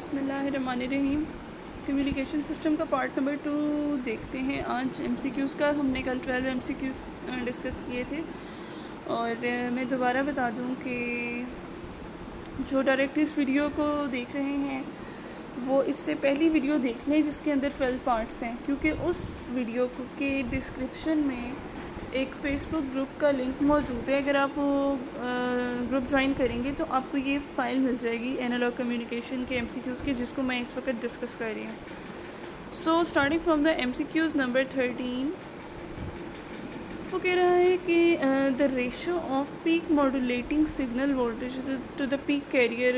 बिस्मिल्लाहिर्रहमानिर्रहीम। Communication system का part number 2 देखते हैं आज। एमसीक्यूज़ का हमने कल 12 एमसीक्यूज़ डिस्कस किए थे और मैं दोबारा बता दूं कि जो डायरेक्ट इस वीडियो को देख रहे हैं वो इससे पहली वीडियो देख लें जिसके अंदर 12 पार्ट्स हैं, क्योंकि उस वीडियो के डिस्क्रिप्शन में एक फ़ेसबुक ग्रुप का लिंक मौजूद है। अगर आप वो ग्रुप ज्वाइन करेंगे तो आपको ये फ़ाइल मिल जाएगी एनालॉग कम्युनिकेशन के एमसीक्यूज़ की, जिसको मैं इस वक्त डिस्कस कर रही हूँ। So starting from the MCQs number 13, वो कह रहा है कि the ratio of peak modulating signal voltage to the peak carrier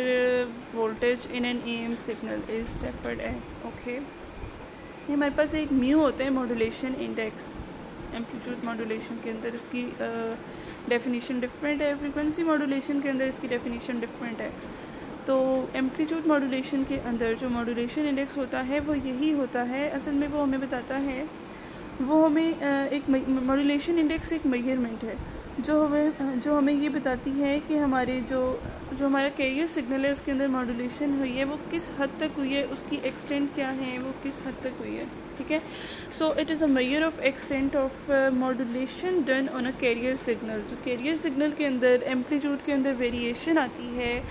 voltage in an AM signal is referred as. Okay, ये हमारे पास एक म्यू होता है मॉड्यूलेशन इंडेक्स। एम्पलीट्यूड मॉड्यूलेशन के अंदर इसकी डेफिनेशन डिफरेंट है, फ्रीक्वेंसी मॉड्यूलेशन के अंदर इसकी डेफिनेशन डिफरेंट है। तो एम्पलीट्यूड मॉड्यूलेशन के अंदर जो मॉड्यूलेशन इंडेक्स होता है वो यही होता है। असल में वो हमें बताता है, वो हमें एक मॉड्यूलेशन इंडेक्स एक मेजरमेंट है जो हमें ये बताती है कि हमारे जो हमारा कैरियर सिग्नल है उसके अंदर मॉड्यूलेशन हुई है वो किस हद तक हुई है, उसकी एक्सटेंट क्या है, वो किस हद तक हुई है। ठीक है, so it is a measure of extent of modulation done on a carrier signal. जो कैरियर सिग्नल के अंदर एम्पलीट्यूड के अंदर वेरिएशन आती है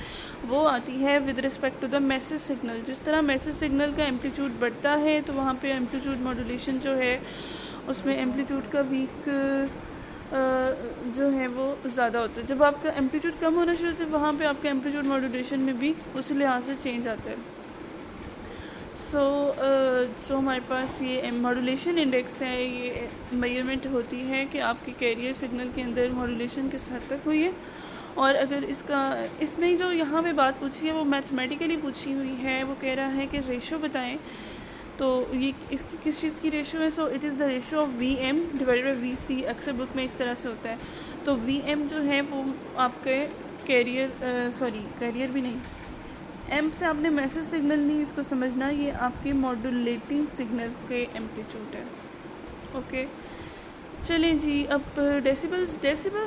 वो आती है with respect to the message signal. जिस तरह मैसेज सिग्नल का एम्पलीट्यूड बढ़ता है तो वहाँ पे एम्पलीट्यूड मॉड्यूलेशन जो है उसमें एम्पलीट्यूड का वीक जो है वो ज़्यादा होता है। जब आपका एम्पलीट्यूड कम होना शुरू होता है वहाँ पे आपका एम्पलीट्यूड मॉड्यूलेशन में भी उस लिहाज से चेंज आता है। सो जो हमारे पास ये मॉड्यूलेशन इंडेक्स है, ये मेजरमेंट होती है कि आपके कैरियर सिग्नल के अंदर मॉड्यूलेशन किस हद तक हुई है। और अगर इसने जो यहाँ पे बात पूछी है वो मैथमेटिकली पूछी हुई है। वो कह रहा है कि रेशो बताएं, तो ये इसकी किस चीज़ की रेशो है। So it is the ratio of V M divided by V C. अक्सर बुक में इस तरह से होता है। तो वी एम जो है वो आपके कैरियर भी नहीं, एम से आपने मैसेज सिग्नल नहीं इसको समझना, ये आपके मॉड्यूलेटिंग सिग्नल के एम्पलीट्यूड है। ओके, चलें जी। अब डेसिबल्स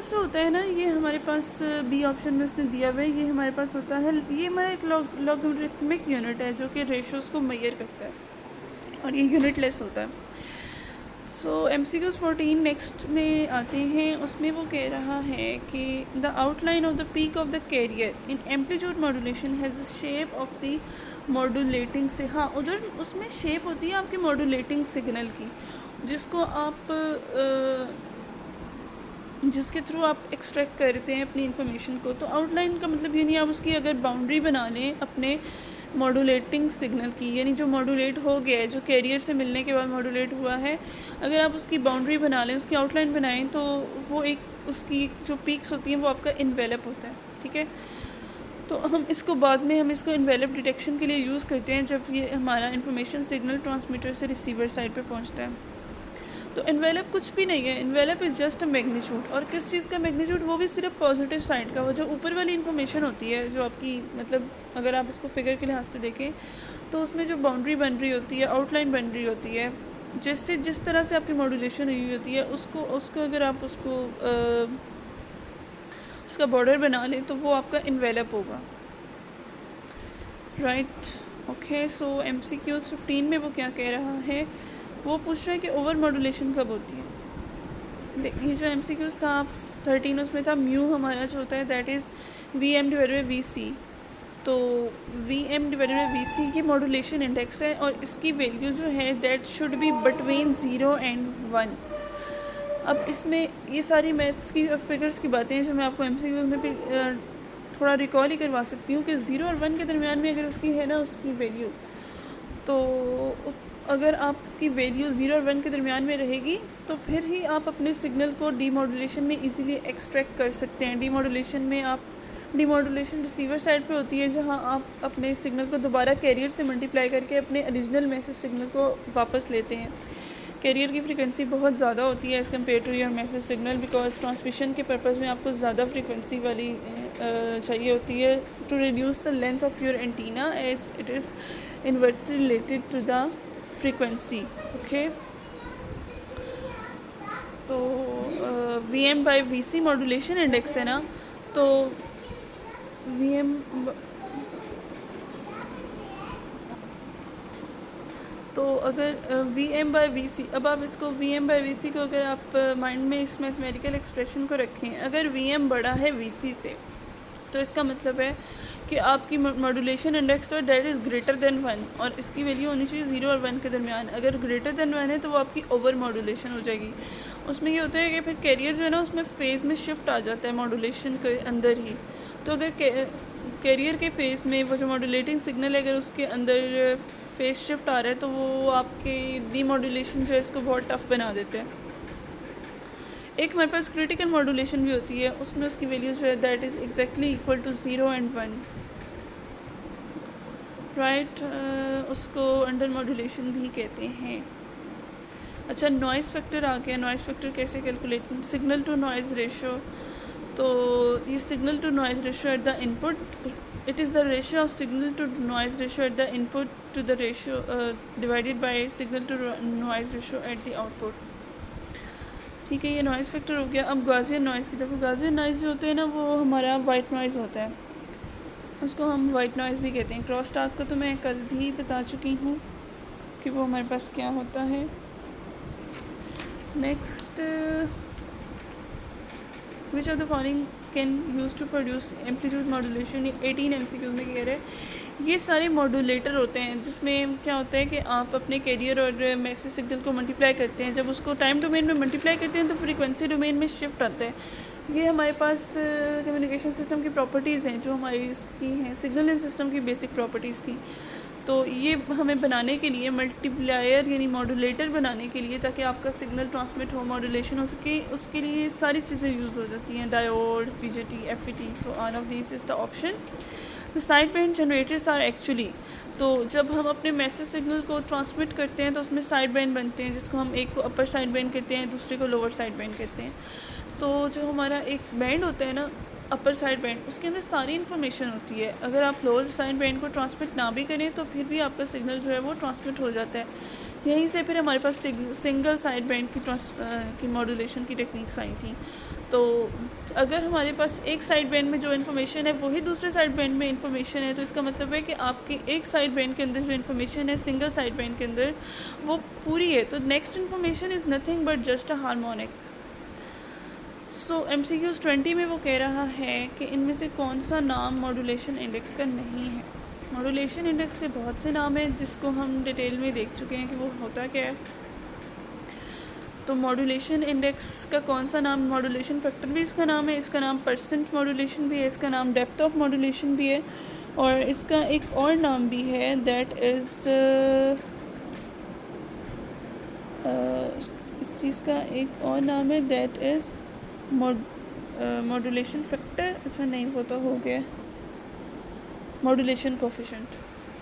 जो होता है ना, ये हमारे पास बी ऑप्शन में उसने दिया हुआ है। ये हमारे पास होता है, ये हमारा एक लॉगरिथमिक यूनिट है जो कि रेशोज़ को मेजर करता है और ये यूनिट लेस होता है। सो MCQs 14 नेक्स्ट में आते हैं। उसमें वो कह रहा है कि the outline of the peak of the carrier in amplitude modulation has the shape of the modulating से। हाँ, उधर उसमें शेप होती है आपके मॉड्यूलेटिंग सिग्नल की, जिसको आप जिसके थ्रू आप एक्सट्रैक्ट करते हैं अपनी इंफॉर्मेशन को। तो आउटलाइन का मतलब ये नहीं, आप उसकी अगर बाउंड्री बना लें अपने मॉड्यूलेटिंग सिग्नल की, यानी जो मॉड्यूलेट हो गया है, जो कैरियर से मिलने के बाद मॉड्यूलेट हुआ है, अगर आप उसकी बाउंड्री बना लें, उसकी आउटलाइन बनाएं, तो वो एक उसकी जो पीक्स होती हैं वो आपका इन्वेलप होता है। ठीक है, तो हम इसको बाद में इन्वेलप डिटेक्शन के लिए यूज़ करते हैं जब ये हमारा इंफॉर्मेशन सिग्नल ट्रांसमीटर से रिसीवर साइड पर पहुँचता है। तो इन्वेलप कुछ भी नहीं है, envelope is just a magnitude. और किस चीज़ का मैग्नीट्यूड, वो भी सिर्फ पॉजिटिव साइड का। वो जो ऊपर वाली इन्फॉर्मेशन होती है, जो आपकी मतलब अगर आप इसको फिगर के लिहाज से देखें तो उसमें जो बाउंड्री बन रही होती है, आउटलाइन बन रही होती है, जिस तरह से आपकी मॉड्यूलेशन हुई होती है, उसको अगर आप उसका बॉर्डर बना लें तो वो आपका इन्वेलप होगा। Right, okay. सो MCQs 15 में वो क्या कह रहा है, वो पूछ रहा है कि ओवर मॉड्यूलेशन कब होती है। देखिए, जो MCQs था 13 उसमें था म्यू हमारा जो होता है that is VM divided by VC। तो VM डिवाइडेड बाई VC की मॉड्यूलेशन इंडेक्स है और इसकी वैल्यू जो है that should be between 0 and 1। अब इसमें ये सारी मैथ्स की फिगर्स की बातें हैं जो मैं आपको MCQ में भी थोड़ा रिकॉल ही करवा सकती हूँ कि 0 और 1 के दरमियान में अगर उसकी है ना उसकी वैल्यू, तो अगर आपकी वैल्यू 0 और 1 के दरमियान में रहेगी तो फिर ही आप अपने सिग्नल को डीमॉड्यूलेशन में इजीली एक्सट्रैक्ट कर सकते हैं। डीमॉड्यूलेशन रिसीवर साइड पे होती है, जहां आप अपने सिग्नल को दोबारा कैरियर से मल्टीप्लाई करके अपने ओरिजिनल मैसेज सिग्नल को वापस लेते हैं। कैरियर की फ्रीक्वेंसी बहुत ज़्यादा होती है as compare to your message signal, because transmission के पर्पज़ में आपको ज़्यादा फ्रीक्वेंसी वाली चाहिए होती है to reduce the length of your antenna as it is inversely related to the frequency. Okay, तो VM by VC modulation index है ना, तो VM तो अगर V M by V C, अब आप इसको V M by V C को अगर आप माइंड में इस मैथमेटिकल एक्सप्रेशन को रखें, अगर वी एम बड़ा है वी सी से, तो इसका मतलब है कि आपकी मॉड्यूलेशन इंडेक्स तो डेट इज़ ग्रेटर देन 1, और इसकी वैल्यू होनी चाहिए 0 और 1 के दरमियान। अगर ग्रेटर देन 1 है तो वो आपकी ओवर मॉड्यूलेशन हो जाएगी। उसमें ये होता है कि फिर कैरियर जो है ना उसमें फेज़ में शिफ्ट आ जाता है मॉड्यूलेशन के अंदर ही। तो अगर कैरियर के फेज़ में वो जो मॉड्यूलेटिंग सिग्नल है अगर उसके अंदर फेज़ शिफ्ट आ रहा है तो वो आपके डीमॉड्यूलेशन जो है इसको बहुत टफ बना देते हैं। एक हमारे पास क्रिटिकल मॉड्यूलेशन भी होती है, उसमें उसकी वैल्यू जो है that is exactly equal to 0 and 1, right. उसको अंडर मॉड्यूलेशन भी कहते हैं। अच्छा, नॉइज़ फैक्टर आ गया। नॉइज़ फैक्टर कैसे calculate, signal to noise ratio. तो ये signal to noise ratio at the input, it is the ratio of signal to noise ratio at the input to the ratio divided by signal to noise ratio at the output. ठीक है, ये noise factor हो गया। अब Gaussian noise की तरफ। Gaussian noise जो होते हैं ना वो हमारा वाइट नॉइज़ होता है, उसको हम वाइट नॉइज़ भी कहते हैं। क्रॉस टॉक को तो मैं कल भी बता चुकी हूँ कि वो हमारे पास क्या होता है। Next, which of the following can use to produce amplitude modulation, 18 MCQ में कह रहे हैं। ये सारे मॉड्यूलेटर होते हैं जिसमें क्या होता है कि आप अपने कैरियर और मैसेज सिग्नल को मल्टीप्लाई करते हैं। जब उसको टाइम डोमेन में मल्टीप्लाई करते हैं तो फ्रीक्वेंसी डोमेन में शिफ्ट आता है। ये हमारे पास कम्युनिकेशन सिस्टम की प्रॉपर्टीज़ हैं जो हमारी इसकी हैं, सिग्नल इन सिस्टम की बेसिक प्रॉपर्टीज़ थी। तो ये हमें बनाने के लिए मल्टीप्लायर यानी मॉड्यूलेटर बनाने के लिए, ताकि आपका सिग्नल ट्रांसमिट हो, मॉड्यूलेशन हो सके, उसके लिए सारी चीज़ें यूज़ हो जाती हैं, diode, BJT, FET। So all of this is the option. The side band generators are actually, तो जब हम अपने मैसेज सिग्नल को ट्रांसमिट करते हैं तो उसमें साइड बैंड बनते हैं, जिसको हम एक को अपर साइड बैंड कहते हैं, दूसरे को लोअर साइड बैंड कहते हैं। तो जो हमारा एक बैंड होता है ना अपर साइड बैंड, उसके अंदर सारी इन्फॉर्मेशन होती है। अगर आप लोअर साइड बैंड को ट्रांसमिट ना भी करें तो फिर भी आपका सिग्नल जो है वो ट्रांसमिट हो जाता है। यहीं से फिर हमारे पास सिंगल साइड बैंड की मॉड्यूलेशन की टेक्निक्स आई थी। तो अगर हमारे पास एक साइड बैंड में जो इन्फॉर्मेशन है वही दूसरे साइड बैंड में इन्फॉर्मेशन है, तो इसका मतलब है कि आपकी एक साइड बैंड के अंदर जो इन्फॉर्मेशन है सिंगल साइड बैंड के अंदर वो पूरी है। तो next information is nothing but just a harmonic. So MCQs 20 में वो कह रहा है कि इनमें से कौन सा नाम मॉड्यूलेशन इंडेक्स का नहीं है। मॉड्यूलेशन इंडेक्स के बहुत से नाम हैं जिसको हम डिटेल में देख चुके हैं कि वो होता क्या है। तो मॉड्यूलेशन इंडेक्स का कौन सा नाम, मॉड्यूलेशन फैक्टर भी इसका नाम है, इसका नाम परसेंट मॉड्यूलेशन भी है, इसका नाम डेप्थ ऑफ मॉड्यूलेशन भी है, और इसका एक और नाम भी है दैट इज़ इस चीज़ का एक और नाम है दैट इज़ मॉड्यूलेशन फैक्टर। अच्छा नहीं, वो तो हो गया मॉड्यूलेशन कोफिशिएंट,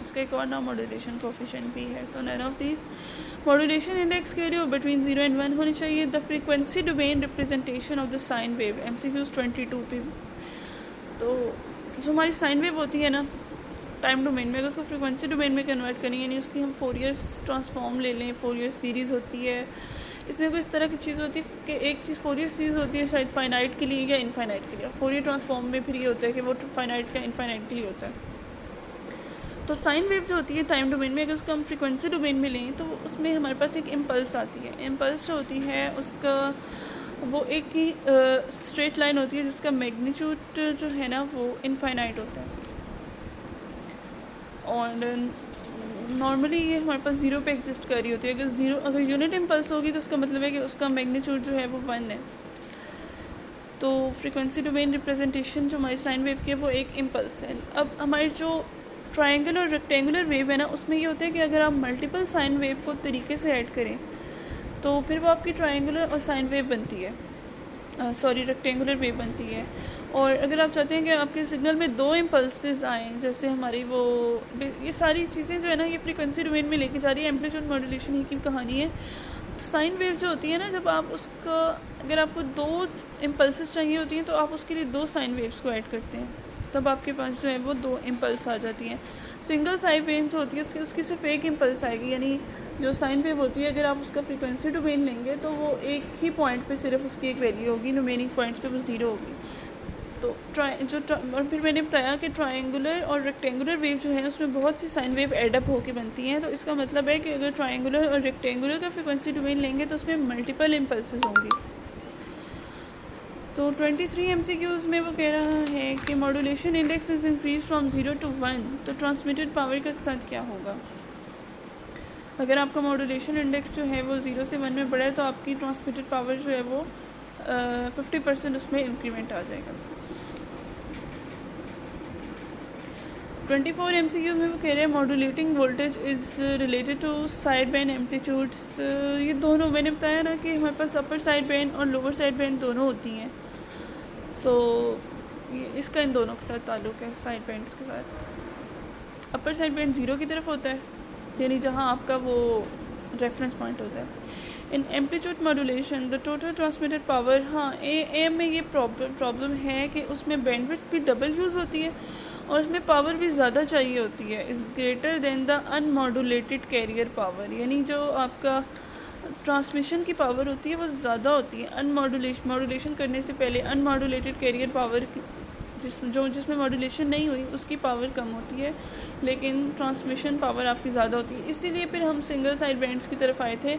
इसका एक और नाम मॉड्यूलेशन कोफिशिएंट भी है। So none of these. Modulation index के लिए बिटवीन 0 and 1 होनी चाहिए। The frequency domain representation of the sine wave, MCQs 22 पे। तो जो हमारी साइन वेव होती है ना टाइम डोमेन में, अगर उसको फ्रीक्वेंसी डोमेन में कन्वर्ट करें, यानी उसकी हम फोरियर ट्रांसफॉर्म ले लें, फोरियर सीरीज़ होती है, इसमें कोई इस तरह की चीज़ होती है कि एक चीज़ फोरियर सीरीज़ होती है शायद फाइनाइट के लिए या इनफाइनाइट के लिए। फोरियर ट्रांसफॉर्म में फिर ये होता है कि वो फाइनाइट का इनफाइनाइट के लिए होता है। तो साइन वेव जो होती है टाइम डोमेन में, अगर उसको हम फ्रीक्वेंसी डोमेन में लें तो उसमें हमारे पास एक इम्पल्स आती है। इम्पल्स जो होती है उसका वो एक ही स्ट्रेट लाइन होती है जिसका मैग्नीट्यूड जो है ना वो इनफाइनाइट होता है, और नॉर्मली ये हमारे पास 0 पे एग्जिस्ट कर रही होती है। अगर यूनिट इम्पल्स होगी तो उसका मतलब है कि उसका मैग्नीट्यूड जो है वो 1 है। तो फ्रीक्वेंसी डोमेन रिप्रेजेंटेशन जो हमारी साइन वेव की है वो एक इम्पल्स है। अब हमारी जो ट्रायंगल और रेक्टेंगुलर वेव है ना उसमें ये होता है कि अगर आप मल्टीपल साइन वेव को तरीके से ऐड करें तो फिर वो आपकी ट्रायंगुलर और साइन वेव बनती है, रेक्टेंगुलर वेव बनती है। और अगर आप चाहते हैं कि आपके सिग्नल में 2 इम्पल्सेस आएँ, जैसे हमारी वो ये सारी चीज़ें जो है ना ये फ्रीक्वेंसी डोमेन में लेके जा रही है, एम्पलीट्यूड मॉड्यूलेशन ही की कहानी है। तो साइन वेव जो होती है ना, जब आप उसका अगर आपको 2 इम्पल्सेस चाहिए होती हैं तो आप उसके लिए 2 साइन वेव्स को ऐड करते हैं, तब आपके पास जो है वो 2 इम्पल्स आ जाती हैं। सिंगल साइन वेव जो होती है उसकी सिर्फ एक इम्पल्स आएगी, यानी जो साइन वेव होती है अगर आप उसका फ्रीक्वेंसी डोमेन लेंगे तो वो एक ही पॉइंट पे सिर्फ उसकी एक वैल्यू होगी, रिमेनिंग पॉइंट्स पे वो 0 होगी। तो और फिर मैंने बताया कि ट्रायंगुलर और रेक्टेंगुलर वेव जो है उसमें बहुत सी साइन वेव एडअप होकर बनती हैं। तो इसका मतलब है कि अगर ट्रायंगुलर और रेक्टेंगुलर का फ्रिक्वेंसी डोमेन लेंगे तो उसमें मल्टीपल इम्पल्सेस होंगी। तो 23 MCQs में वो कह रहा है कि modulation index is increase from 0 to 1, तो ट्रांसमिटेड पावर का साथ क्या होगा। अगर आपका मॉड्यूलेशन इंडेक्स जो है वो 0 से 1 में बढ़ा है तो आपकी ट्रांसमिटेड पावर जो है वो 50% उसमें इंक्रीमेंट आ जाएगा। 24 MCQ में वो कह रहे हैं modulating voltage is related to side band amplitudes. ये दोनों मैंने बताया ना कि हमारे पास अपर साइड बैंड और लोअर साइड बैंड दोनों होती हैं, तो ये इसका इन दोनों के साथ ताल्लुक़ है। साइड बैंड्स के साथ अपर साइड बैंड 0 की तरफ होता है, यानी जहाँ आपका वो रेफरेंस पॉइंट होता है। इन amplitude modulation the total transmitted power, हाँ ए में ये प्रॉब्लम है कि उसमें बैंडविड्थ भी डबल यूज़ होती है और उसमें पावर भी ज़्यादा चाहिए होती है, is greater than the unmodulated carrier power, यानी जो आपका ट्रांसमिशन की पावर होती है वो ज़्यादा होती है। मॉड्यूलेशन करने से पहले अनमॉड्यूलेटेड कैरियर पावर जिसमें मॉड्यूलेशन नहीं हुई उसकी पावर कम होती है, लेकिन ट्रांसमिशन पावर आपकी ज़्यादा होती है। इसीलिए फिर हम सिंगल साइड बैंड्स की तरफ आए थे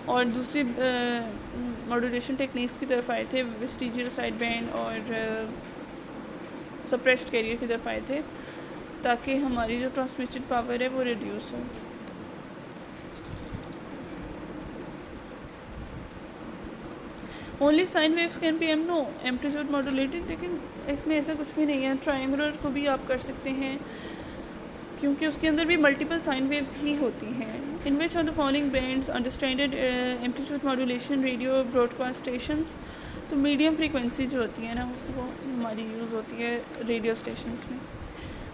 और दूसरी मॉड्यूलेशन टेक्निक्स की तरफ आए थे, वेस्टिजियल साइड बैंड और सप्रेस्ड कैरियर की तरफ आए थे, ताकि हमारी जो ट्रांसमिटेड पावर है वो रिड्यूस हो। Only sine waves can be no amplitude modulated, लेकिन इसमें ऐसा कुछ भी नहीं है। ट्रायंगुलर को भी आप कर सकते हैं क्योंकि उसके अंदर भी मल्टीपल साइन वेव्स ही होती हैं। In which of the following bands understanded amplitude modulation radio broadcast stations, तो मीडियम फ्रीक्वेंसी जो होती है ना वो हमारी यूज़ होती है रेडियो स्टेशंस में।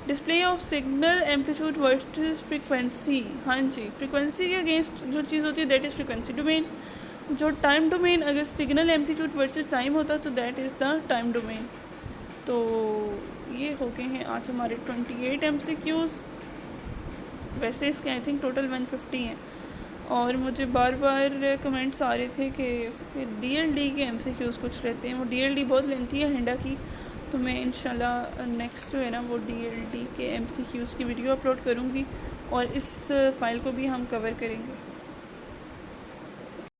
Display of signal amplitude versus frequency, हाँ जी, फ्रीक्वेंसी के अगेंस्ट जो चीज़ होती है दैट इज़ फ्रीक्वेंसी डोमेन। जो टाइम डोमेन, अगर सिग्नल एम्पलीट्यूड वर्सेस टाइम होता तो that is the time domain. तो ये हो गए हैं आज हमारे 28 MCQs। वैसे इसके आई थिंक टोटल 150 हैं, और मुझे बार बार कमेंट्स आ रहे थे कि उसके DLD के MCQs कुछ रहते हैं। वो DLD बहुत लेंथी है हिंडा की, तो मैं इंशाल्लाह नेक्स्ट जो है ना वो DLD के MCQs की वीडियो अपलोड करूँगी और इस फ़ाइल को भी हम कवर करेंगे।